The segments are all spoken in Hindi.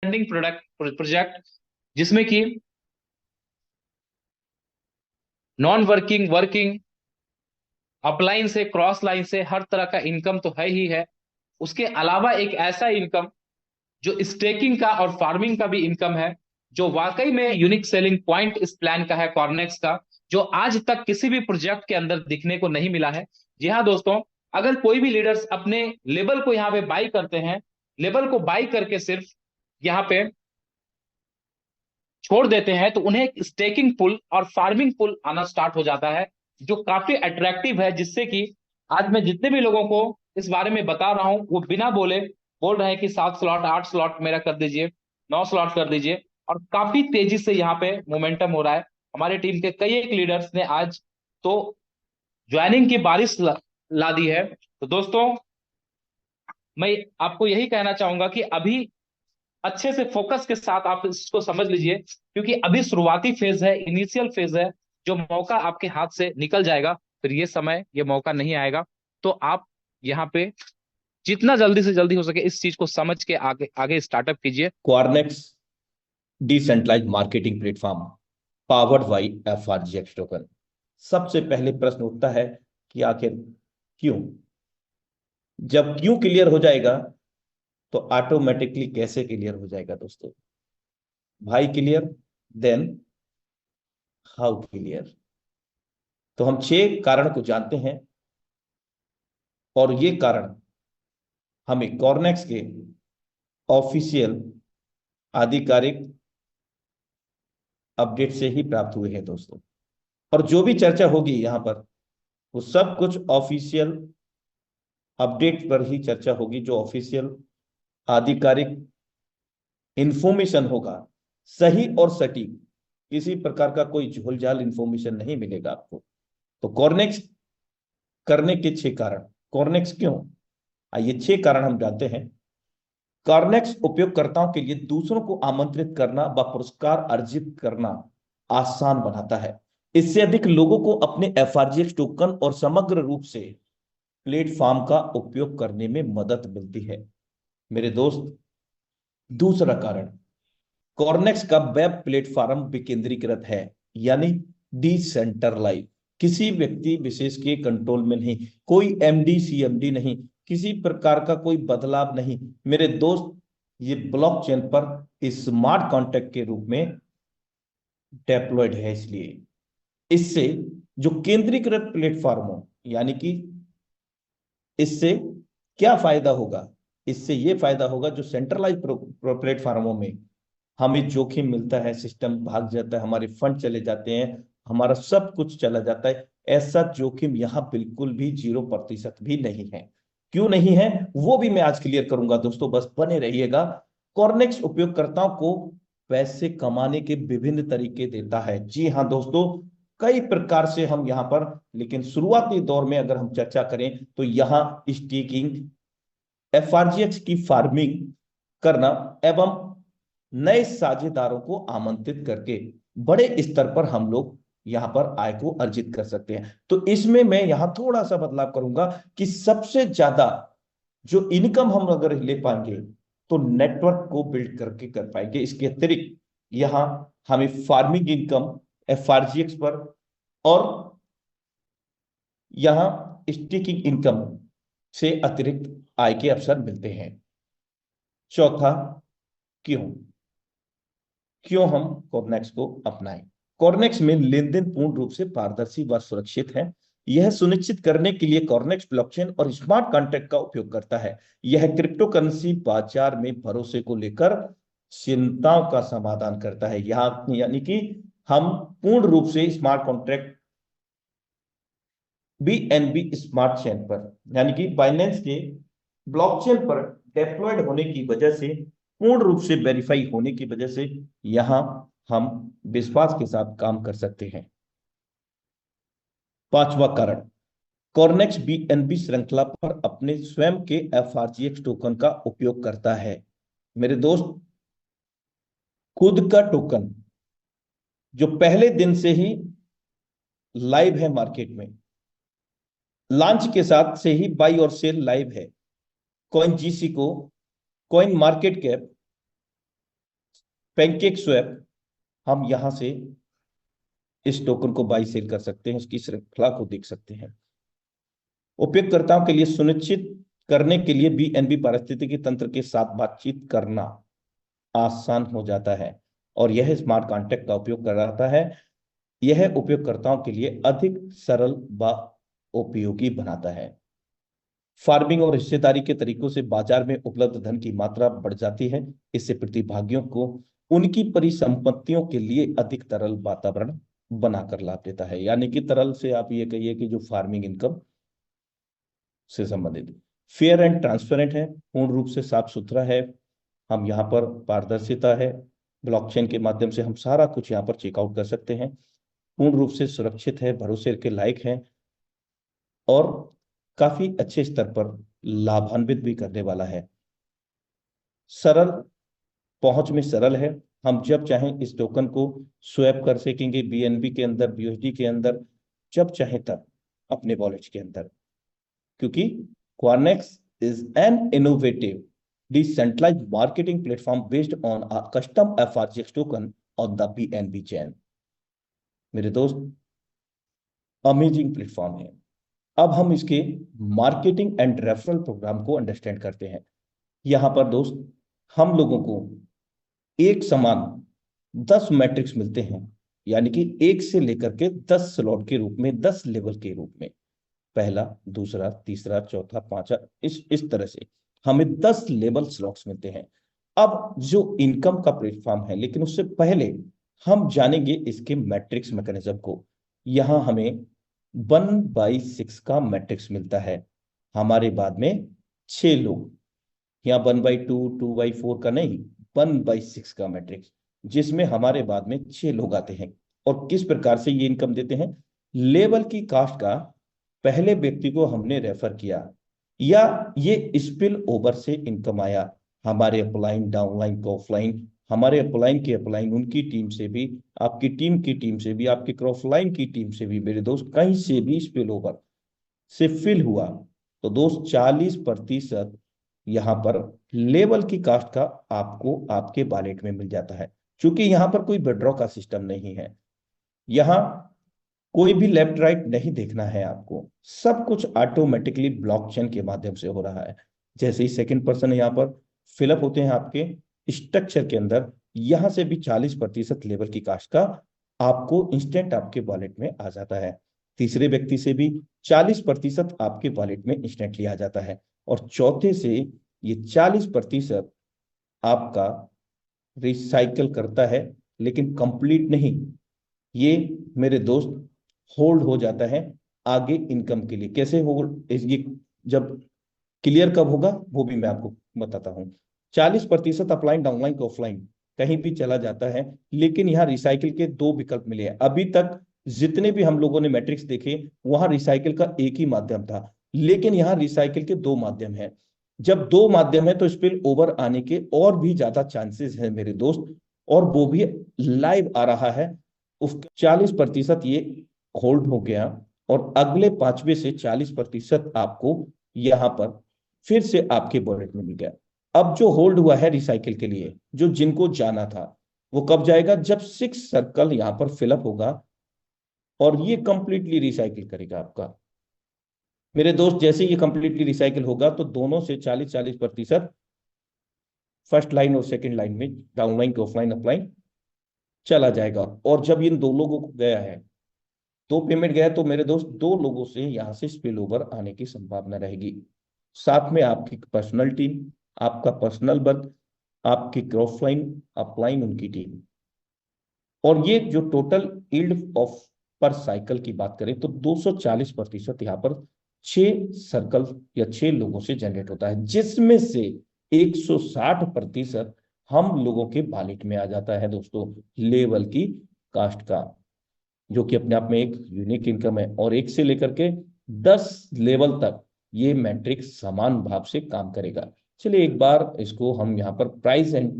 प्रोजेक्ट जिसमें कि नॉन वर्किंग, वर्किंग, अपलाइन से, क्रॉस लाइन से हर तरह का इनकम तो है ही है। उसके अलावा एक ऐसा इनकम जो स्टेकिंग का और फार्मिंग का भी इनकम है, जो वाकई में यूनिक सेलिंग पॉइंट इस प्लान का है कॉर्नेक्स का, जो आज तक किसी भी प्रोजेक्ट के अंदर दिखने को नहीं मिला है। जी हाँ दोस्तों, अगर कोई भी लीडर्स अपने लेवल को यहाँ पे बाई करते हैं, लेवल को बाई करके सिर्फ यहाँ पे छोड़ देते हैं, तो उन्हें एक स्टेकिंग पुल और फार्मिंग पुल आना स्टार्ट हो जाता है, जो काफी अट्रैक्टिव है, जिससे कि आज मैं जितने भी लोगों को इस बारे में बता रहा हूं वो बिना बोले बोल रहे हैं कि 7 स्लॉट, 8 स्लॉट मेरा कर दीजिए, 9 स्लॉट कर दीजिए। और काफी तेजी से यहाँ पे मोमेंटम हो रहा है। हमारे टीम के कई एक लीडर्स ने आज तो ज्वाइनिंग की बारिश ला दी है। तो दोस्तों, मैं आपको यही कहना चाहूंगा कि अभी अच्छे से फोकस के साथ आप इसको समझ लीजिए, क्योंकि अभी शुरुआती फेज है, इनिशियल फेज है। जो मौका आपके हाथ से निकल जाएगा, फिर ये समय, ये मौका नहीं आएगा। तो आप यहाँ पे जितना जल्दी से जल्दी हो सके इस चीज को समझ के आगे आगे स्टार्टअप कीजिए। Quarnex decentralised marketing platform powered by FRGX token. सबसे पहले प्रश्न उठता है कि आखिर क्यों? जब क्यों क्लियर हो जाएगा तो ऑटोमेटिकली कैसे क्लियर हो जाएगा दोस्तों? भाई क्लियर, देन हाउ क्लियर। तो हम 6 कारण को जानते हैं, और ये कारण हमें कॉर्नेक्स के ऑफिशियल आधिकारिक अपडेट से ही प्राप्त हुए हैं दोस्तों। और जो भी चर्चा होगी यहाँ पर, वो सब कुछ ऑफिशियल अपडेट पर ही चर्चा होगी, जो ऑफिशियल आधिकारिक इंफॉर्मेशन होगा, सही और सटीक। किसी प्रकार का कोई झोलझाल इंफॉर्मेशन नहीं मिलेगा आपको। तो कॉर्नेक्स करने के 6 कारण। कॉर्नेक्स क्यों? आइए 6 कारण हम जानते हैं। कॉर्नेक्स उपयोगकर्ताओं के लिए दूसरों को आमंत्रित करना व पुरस्कार अर्जित करना आसान बनाता है। इससे अधिक लोगों को अपने एफआरजीएक्स टोकन और समग्र रूप से प्लेटफॉर्म का उपयोग करने में मदद मिलती है मेरे दोस्त। दूसरा कारण, कॉर्नेक्स का वेब प्लेटफॉर्म विकेंद्रीकृत है, यानी डिसेंट्रलाइज। किसी व्यक्ति विशेष के कंट्रोल में नहीं, कोई एमडी सीएमडी नहीं, किसी प्रकार का कोई बदलाव नहीं मेरे दोस्त। ये ब्लॉकचेन पर स्मार्ट कॉन्ट्रैक्ट के रूप में डेप्लॉयड है। इसलिए इससे जो केंद्रीकृत प्लेटफॉर्म हो, यानी कि इससे क्या फायदा होगा? इससे यह फायदा होगा, जो सेंट्रलाइज प्लेटफॉर्मों में हमें जोखिम मिलता है, सिस्टम भाग जाता है, हमारे फंड चले जाते हैं, हमारा सब कुछ चला जाता है। ऐसा जोखिम यहां बिल्कुल भी 0% भी नहीं है। क्यों नहीं है वो भी मैं आज क्लियर करूंगा दोस्तों, बस बने रहिएगा। कॉर्नेक्स उपयोगकर्ताओं को पैसे कमाने के विभिन्न तरीके देता है। जी हाँ दोस्तों, कई प्रकार से हम यहां पर, लेकिन शुरुआती दौर में अगर हम चर्चा करें तो यहां स्टेकिंग, एफआरजीएक्स की फार्मिंग करना एवं नए साझेदारों को आमंत्रित करके बड़े स्तर पर हम लोग यहां पर आय को अर्जित कर सकते हैं। तो इसमें मैं यहां थोड़ा सा बदलाव करूंगा कि सबसे ज्यादा जो इनकम हम अगर ले पाएंगे तो नेटवर्क को बिल्ड करके कर पाएंगे। इसके अतिरिक्त यहां हमें फार्मिंग इनकम एफआरजीएक्स पर और यहां स्टेकिंग इनकम से अतिरिक्त आय के अवसर मिलते हैं। चौथा, क्यों क्यों हम कॉर्नेक्स को अपनाएं? कॉर्नेक्स में लेन देन पूर्ण रूप से पारदर्शी व सुरक्षित है। यह सुनिश्चित करने के लिए कॉर्नेक्स ब्लॉकचेन और स्मार्ट कॉन्ट्रैक्ट का उपयोग करता है। यह क्रिप्टो करेंसी बाजार में भरोसे को लेकर चिंताओं का समाधान करता है। यहाँ यानी कि हम पूर्ण रूप से smart contract BNB smart chain पर, यानी कि बाइनेंस के ब्लॉकचेन पर डेप्लॉयड होने की वजह से, पूर्ण रूप से वेरीफाई होने की वजह से यहां हम विश्वास के साथ काम कर सकते हैं। पांचवा कारण, कॉर्नेक्स बीएनबी श्रृंखला पर अपने स्वयं के एफआरजीएक्स टोकन का उपयोग करता है मेरे दोस्त। खुद का टोकन जो पहले दिन से ही लाइव है मार्केट में, लॉन्च के साथ से ही बाई और सेल लाइव है। कॉइन जीसी को, coin market cap pancake swap, हम यहां से इस टोकन को बाई सेल कर सकते हैं, उसकी श्रृंखला को देख सकते हैं। उपयोगकर्ताओं के लिए सुनिश्चित करने के लिए बीएनबी पारिस्थितिकी तंत्र के साथ बातचीत करना आसान हो जाता है और यह स्मार्ट कॉन्ट्रैक्ट का उपयोग कराता है। यह उपयोगकर्ताओं के लिए अधिक सरल व उपयोगी बनाता है। फार्मिंग और हिस्सेदारी के तरीकों से बाजार में उपलब्ध धन की मात्रा बढ़ जाती है। इससे प्रतिभागियों को उनकी परिसंपत्तियों के लिए अधिक तरल वातावरण बनाकर लाभ देता है। यानी कि तरल से आप ये कहिए कि जो फार्मिंग इनकम से संबंधित फेयर एंड ट्रांसपेरेंट है, पूर्ण रूप से साफ सुथरा है। हम यहाँ पर पारदर्शिता है, ब्लॉकचेन के माध्यम से हम सारा कुछ यहाँ पर चेकआउट कर सकते हैं। पूर्ण रूप से सुरक्षित है, भरोसे के लायक है और काफी अच्छे स्तर पर लाभान्वित भी करने वाला है। सरल, पहुंच में सरल है। हम जब चाहें इस टोकन को स्वैप कर सकेंगे बीएनबी के अंदर, बीयूएसडी के अंदर, जब चाहे तब अपने वॉलेट के अंदर, क्योंकि Quarnex is an innovative decentralized marketing platform based on a custom FRGX token on the BNB chain। मेरे दोस्त, अमेजिंग प्लेटफॉर्म है। अब हम इसके मार्केटिंग एंड रेफरल प्रोग्राम को अंडरस्टैंड करते हैं। यहां पर दोस्त, हम लोगों को एक समान 10 मैट्रिक्स मिलते हैं, यानी कि 1 से लेकर के 10 स्लॉट के रूप में, 10 लेवल के रूप में, पहला, दूसरा, तीसरा, चौथा, पांचवा, इस तरह से हमें 10 लेवल स्लॉट्स मिलते हैं। अब जो इनकम का प्लेटफॉर्म है, लेकिन उससे पहले हम जानेंगे इसके मैट्रिक्स मैकेनिज्म को। यहां हमें 1/6 का मैट्रिक्स मिलता है। हमारे बाद में 6 लोग, यहाँ 1/2, 2/4 का नहीं, 1/6 का मैट्रिक्स, जिसमें हमारे बाद में 6 लोग आते हैं। और किस प्रकार से ये इनकम देते हैं? लेवल की कास्ट का पहले व्यक्ति को हमने रेफर किया या ये स्पिल ओवर से इनकम आया, हमारे अपलाइन, डाउनलाइन, ऑफलाइन, हमारे अपलाइन के अपलाइन, उनकी टीम से भी, आपकी टीम की टीम से भी, आपकी क्रॉफलाइन की टीम से भी, मेरे दोस्त, कहीं से भी स्पिल ओवर से फिल हुआ तो दोस्त 40% यहां पर लेवल की कास्ट का आपको आपके वॉलेट में मिल जाता है। क्योंकि यहां पर कोई विड्रॉ का सिस्टम नहीं है, यहां कोई भी लेफ्ट राइट नहीं देखना है आपको, सब कुछ ऑटोमेटिकली ब्लॉकचेन के माध्यम से हो रहा है। जैसे ही सेकंड पर्सन यहाँ पर फिलअप होते हैं आपके स्ट्रक्चर के अंदर, यहां से भी 40% लेवल की कास्ट का आपको इंस्टेंट आपके वॉलेट में आ जाता है। तीसरे व्यक्ति से भी 40% आपके वॉलेट में इंस्टेंटली आ जाता है और चौथे से ये 40% आपका रिसाइकल करता है, लेकिन कंप्लीट नहीं, ये मेरे दोस्त होल्ड हो जाता है आगे इनकम के लिए। कैसे होल्ड, ये जब क्लियर कब होगा वो भी मैं आपको बताता हूँ। 40% अपलाइन, डाउनलाइन, ऑफलाइन कहीं भी चला जाता है, लेकिन यहाँ रिसाइकिल के 2 विकल्प मिले हैं। अभी तक जितने भी हम लोगों ने मैट्रिक्स देखे, वहां रिसाइकिल का एक ही माध्यम था, लेकिन यहाँ रिसाइकिल के 2 माध्यम है। जब 2 माध्यम है तो स्पिल ओवर आने के और भी ज्यादा चांसेस है मेरे दोस्त, और वो भी लाइव आ रहा है। उस 40% ये होल्ड हो गया और अगले 5वें से 40% आपको यहां पर फिर से आपके वॉलेट में मिल गया। अब जो होल्ड हुआ है रिसाइकिल के लिए, जो जिनको जाना था, वो कब जाएगा? जब 6 सर्कल यहां पर फिलअप होगा और ये कंप्लीटली रिसाइकिल करेगा आपका। मेरे दोस्त, जैसे ये कंप्लीटली रिसाइकिल होगा तो दोनों से 40-40% फर्स्ट लाइन और सेकंड लाइन में, डाउनलाइन, ऑफलाइन, अपलाइन चला जाएगा। और जब इन 2 लोगों को गया है, 2 पेमेंट गया, तो मेरे दोस्त 2 लोगों से यहां से स्पिल ओवर आने की संभावना रहेगी। साथ में आपकी पर्सनल टीम, आपका पर्सनल बर्थ, आपकी क्रॉसलाइन, अपलाइन, उनकी टीम। और ये जो टोटल यील्ड ऑफ पर साइकिल की बात करें तो 240% यहाँ पर 6 सर्कल या 6 लोगों से जनरेट होता है, जिसमें से 160% हम लोगों के वॉलेट में आ जाता है दोस्तों, लेवल की कास्ट का, जो कि अपने आप में एक यूनिक इनकम है। और 1 से लेकर के 10 लेवल तक ये मैट्रिक्स समान भाव से काम करेगा। चलिए एक बार इसको हम यहाँ पर price and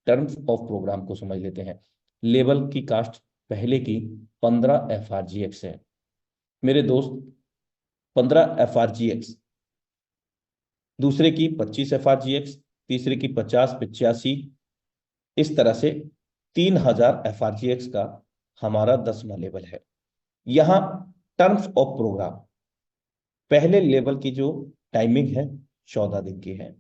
terms of programme को समझ लेते हैं। लेवल की कास्ट पहले की 15 FRGX है मेरे दोस्त, 15 FRGX, दूसरे की 25 FRGX, तीसरे की 50, 85, इस तरह से 3000 FRGX का हमारा 10वां लेवल है। यहां टर्म्स ऑफ प्रोग्राम, पहले लेवल की जो टाइमिंग है 14 दिन की है,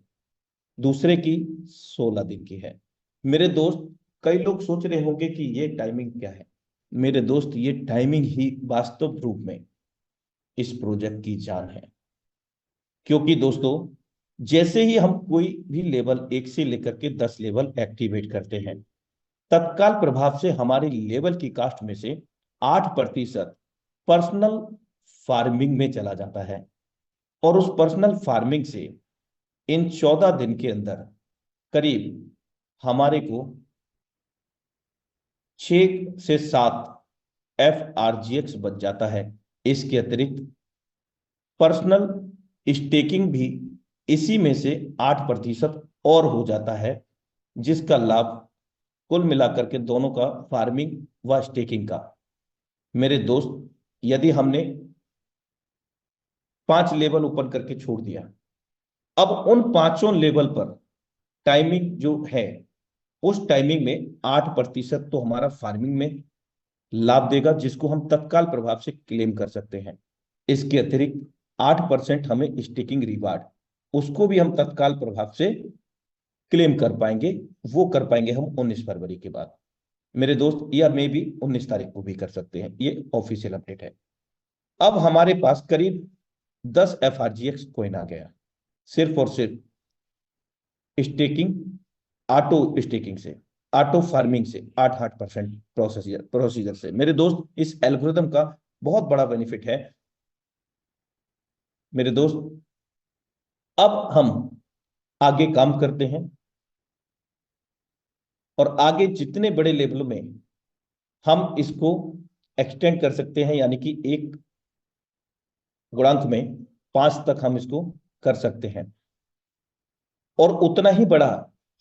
दूसरे की 16 दिन की है। मेरे दोस्त, कई लोग सोच रहे होंगे कि ये टाइमिंग क्या है। मेरे दोस्त, ये टाइमिंग ही वास्तव रूप में इस प्रोजेक्ट की जान है। क्योंकि दोस्तों, जैसे ही हम कोई भी लेवल 1 से लेकर के 10 लेवल एक्टिवेट करते हैं, तत्काल प्रभाव से हमारी लेवल की कास्ट में से 8% पर्सनल फार्मिंग में चला जाता है। और उस पर्सनल फार्मिंग से इन 14 दिन के अंदर करीब हमारे को 6 से 7 FRGX बच जाता है। इसके अतिरिक्त पर्सनल स्टेकिंग भी इसी में से 8% और हो जाता है, जिसका लाभ कुल मिलाकर के दोनों का, फार्मिंग व स्टेकिंग का, मेरे दोस्त, यदि हमने 5 लेवल ओपन करके छोड़ दिया, अब उन 5 लेवल पर टाइमिंग जो है, उस टाइमिंग में 8% तो हमारा फार्मिंग में लाभ देगा, जिसको हम तत्काल प्रभाव से क्लेम कर सकते हैं। इसके अतिरिक्त 8% हमें स्टेकिंग रिवार्ड, उसको भी हम तत्काल प्रभाव से क्लेम कर पाएंगे। वो कर पाएंगे हम 19 फरवरी के बाद मेरे दोस्त, या मे भी 19 तारीख को भी कर सकते हैं। ये ऑफिशियल अपडेट है। अब हमारे पास करीब 10 FRGX कोइन आ गया, सिर्फ और सिर्फ स्टेकिंग, ऑटो स्टेकिंग से, ऑटो फार्मिंग से, 8% प्रोसीजर से। मेरे दोस्त, इस एल्गोरिथम का बहुत बड़ा बेनिफिट है मेरे दोस्त। अब हम आगे काम करते हैं, और आगे जितने बड़े लेवल में हम इसको एक्सटेंड कर सकते हैं, यानी कि एक गुणांक में 5 तक हम इसको कर सकते हैं, और उतना ही बड़ा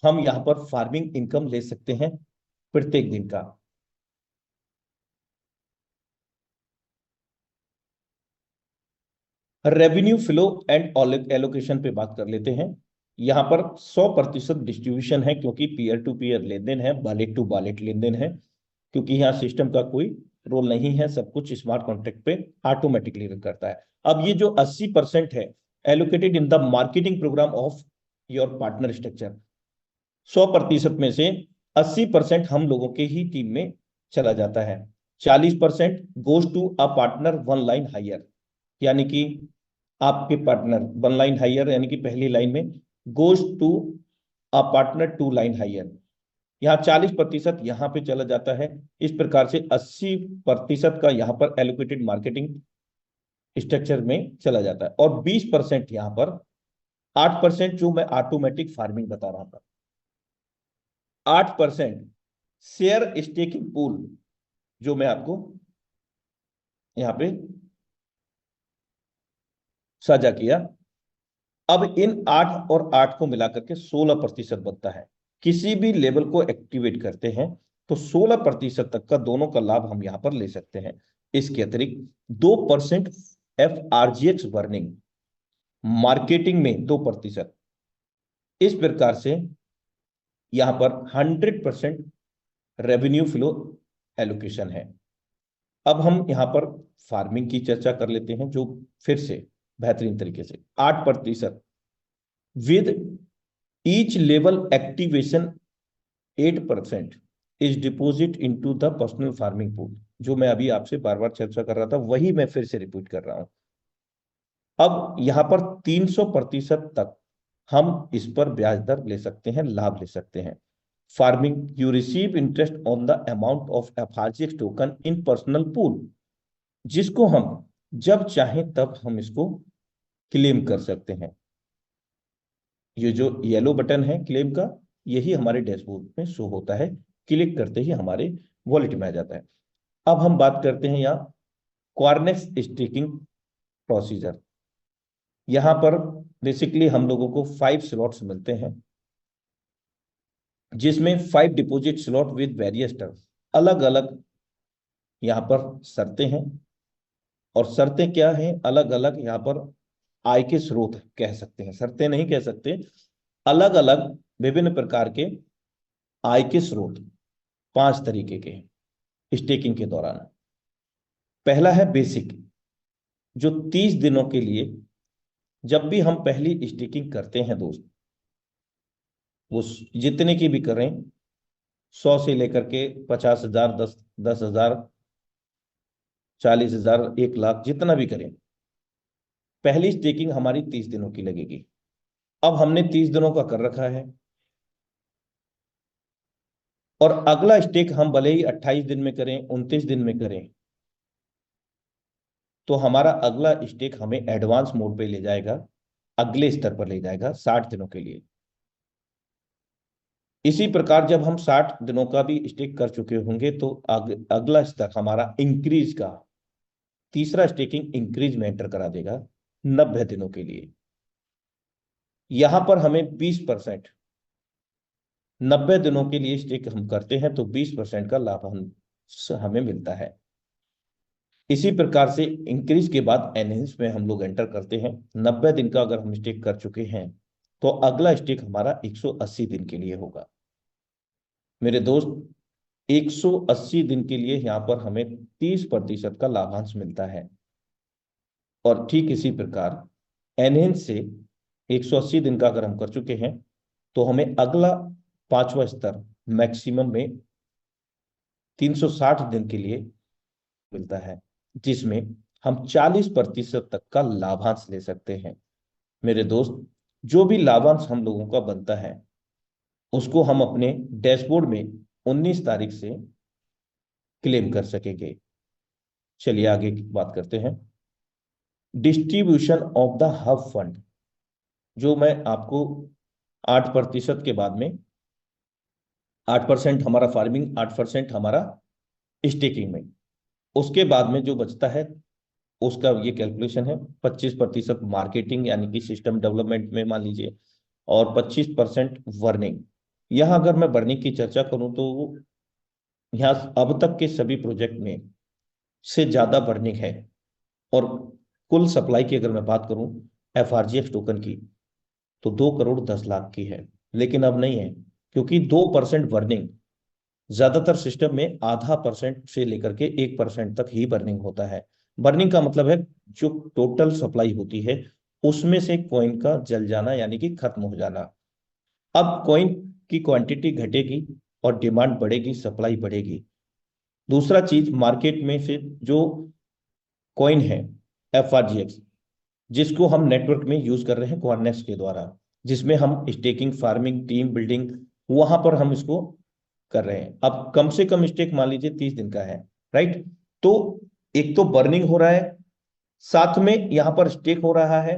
हम यहां पर फार्मिंग इनकम ले सकते हैं प्रत्येक दिन का। रेवेन्यू फ्लो एंड एलोकेशन पे बात कर लेते हैं। यहां पर 100% डिस्ट्रीब्यूशन है, क्योंकि पीयर टू पीयर लेन देन है, वॉलेट टू वॉलेट लेन देन है, क्योंकि यहाँ सिस्टम का कोई रोल नहीं है, सब कुछ स्मार्ट कॉन्ट्रैक्ट पे ऑटोमेटिकली रन करता है। अब ये जो 80% है, allocated in the marketing programme of your partner structure, 100% में से 80% हम लोगों के ही टीम में चला जाता है। 40% goes to a partner one line higher, यानी कि आपके पार्टनर वन लाइन हायर, यानी कि पहली लाइन में, goes to a partner two line higher, यहाँ 40% यहाँ पे चला जाता है। इस प्रकार से 80% का यहाँ पर एलोकेटेड मार्केटिंग स्ट्रक्चर में चला जाता है, और 20% यहाँ पर, 8% जो मैं ऑटोमेटिक फार्मिंग बता रहा था, 8% शेयर स्टेकिंग पूल जो मैं आपको यहाँ पे साझा किया। अब इन 8 और 8 को मिलाकर के 16% बनता है। किसी भी लेवल को एक्टिवेट करते हैं तो 16% तक का दोनों का लाभ हम यहां पर ले सकते हैं। इसके अतिरिक्त 2% FRGX बर्निंग, मार्केटिंग में 2%। इस प्रकार से यहां पर 100% रेवेन्यू फ्लो एलोकेशन है। अब हम यहां पर फार्मिंग की चर्चा कर लेते हैं, जो फिर से बेहतरीन तरीके से 8% with each level activation, 8% is deposit into the personal farming pool. जो मैं अभी आपसे बार बार चर्चा कर रहा था, वही मैं फिर से रिपीट कर रहा हूं। अब यहां पर 300% तक हम इस पर ब्याज दर ले सकते हैं, लाभ ले सकते हैं। Farming, you receive interest on the amount of FRGX token in personal pool, जिसको हम जब चाहें तब हम इसको क्लेम कर सकते हैं। ये जो येलो बटन है क्लेम का, यही हमारे डैशबोर्ड में शो होता है, क्लिक करते ही हमारे वॉलेट में आ जाता है। अब हम बात करते हैं यहाँ क्वार्नेक्स स्टेकिंग प्रोसीजर। यहां पर बेसिकली हम लोगों को 5 स्लॉट्स मिलते हैं, जिसमें 5 deposit slot with various terms, अलग अलग यहां पर शर्तें हैं। और शर्तें क्या हैं? अलग अलग यहां पर आय के स्रोत कह सकते हैं, शर्तें नहीं कह सकते, अलग अलग विभिन्न प्रकार के आय के स्रोत। 5 तरीके के स्टेकिंग के दौरान। पहला है बेसिक, जो 30 दिनों के लिए जब भी हम पहली स्टेकिंग करते हैं दोस्त, वो जितने की भी करें, 100 से लेकर के 50,000, 10,000, 40,000, 1 लाख, जितना भी करें, पहली स्टेकिंग हमारी 30 दिनों की लगेगी। अब हमने 30 दिनों का कर रखा है, और अगला स्टेक हम भले ही 28 दिन में करें, 29 दिन में करें, तो हमारा अगला स्टेक हमें एडवांस मोड पे ले जाएगा, अगले स्तर पर ले जाएगा 60 दिनों के लिए। इसी प्रकार जब हम 60 दिनों का भी स्टेक कर चुके होंगे, तो अगला स्तर हमारा इंक्रीज का, तीसरा स्टेकिंग इंक्रीज में एंटर करा देगा 90 दिनों के लिए। यहां पर हमें 20%, 90 दिनों के लिए स्टेक हम करते हैं तो 20% का लाभ हमें मिलता है। इसी प्रकार से इंक्रीज के बाद एनहेंस में हम लोग एंटर करते हैं। 90 दिन का अगर हम स्टेक कर चुके हैं, तो अगला स्टेक हमारा 180 दिन के लिए होगा। मेरे दोस्त, 180 दिन के लिए यहां पर हमें 30% का लाभांश मिलता है। और ठीक इसी प्रकार एनहेंस से 180 दिन का अगर हम कर चुके हैं, तो हमें अगला 5वां स्तर मैक्सिमम में 360 दिन के लिए मिलता है, जिसमें हम 40% तक का लाभांश ले सकते हैं। मेरे दोस्त, जो भी लाभांश हम लोगों का बनता है, उसको हम अपने डैशबोर्ड में 19 तारीख से क्लेम कर सकेंगे। चलिए आगे की बात करते हैं। Distribution of the hub fund, जो मैं आपको 8% के बाद में, 8% हमारा फार्मिंग, 8% हमारा स्टेकिंग में, उसके बाद में जो बचता है उसका ये कैलकुलेशन है। 25% मार्केटिंग यानी कि सिस्टम डेवलपमेंट में मान लीजिए, और 25% वर्निंग। यहां अगर मैं बर्निंग की चर्चा करूं, तो यहाँ अब तक के सभी प्रोजेक्ट में से ज्यादा बर्निंग है। और कुल सप्लाई की अगर मैं बात करूं एफआरजीएक्स टोकन की, तो 2,10,00,000 की है। लेकिन अब नहीं है, क्योंकि 2% बर्निंग, ज्यादातर सिस्टम में आधा % से लेकर के 1% तक ही बर्निंग होता है। बर्निंग का मतलब है जो टोटल सप्लाई होती है उसमें से कॉइन का जल जाना, यानी कि खत्म हो जाना। अब कॉइन की क्वांटिटी घटेगी और डिमांड बढ़ेगी, सप्लाई बढ़ेगी। दूसरा चीज, मार्केट में से जो कॉइन है एफआरजीएक्स, जिसको हम नेटवर्क में यूज कर रहे हैं क्वारनेक्स के द्वारा, जिसमें हम स्टेकिंग, फार्मिंग, टीम बिल्डिंग, वहां पर हम इसको कर रहे हैं। अब कम से कम स्टेक मान लीजिए 30 दिन का है, राइट। तो एक तो बर्निंग हो रहा है, साथ में यहां पर स्टेक हो रहा है।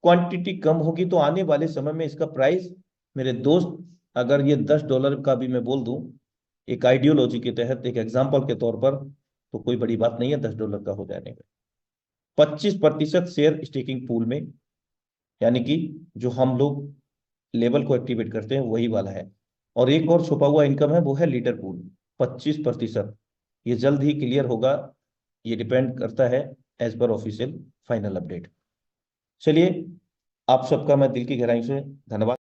क्वांटिटी कम होगी तो आने वाले समय में इसका प्राइस, मेरे दोस्त, अगर ये $10 का भी मैं बोल दूं, एक आइडियोलॉजी के तहत, एक एग्जाम्पल के तौर पर, तो कोई बड़ी बात नहीं है $10 का हो जाने में। 25% शेयर स्टेकिंग पूल में, यानी कि जो हम लोग लेवल को एक्टिवेट करते हैं वही वाला है। और एक और छुपा हुआ इनकम है, वो है लीडर पूल, 25%। ये जल्द ही क्लियर होगा, ये डिपेंड करता है as per official final update. चलिए, आप सबका मैं दिल की गहराई से धन्यवाद।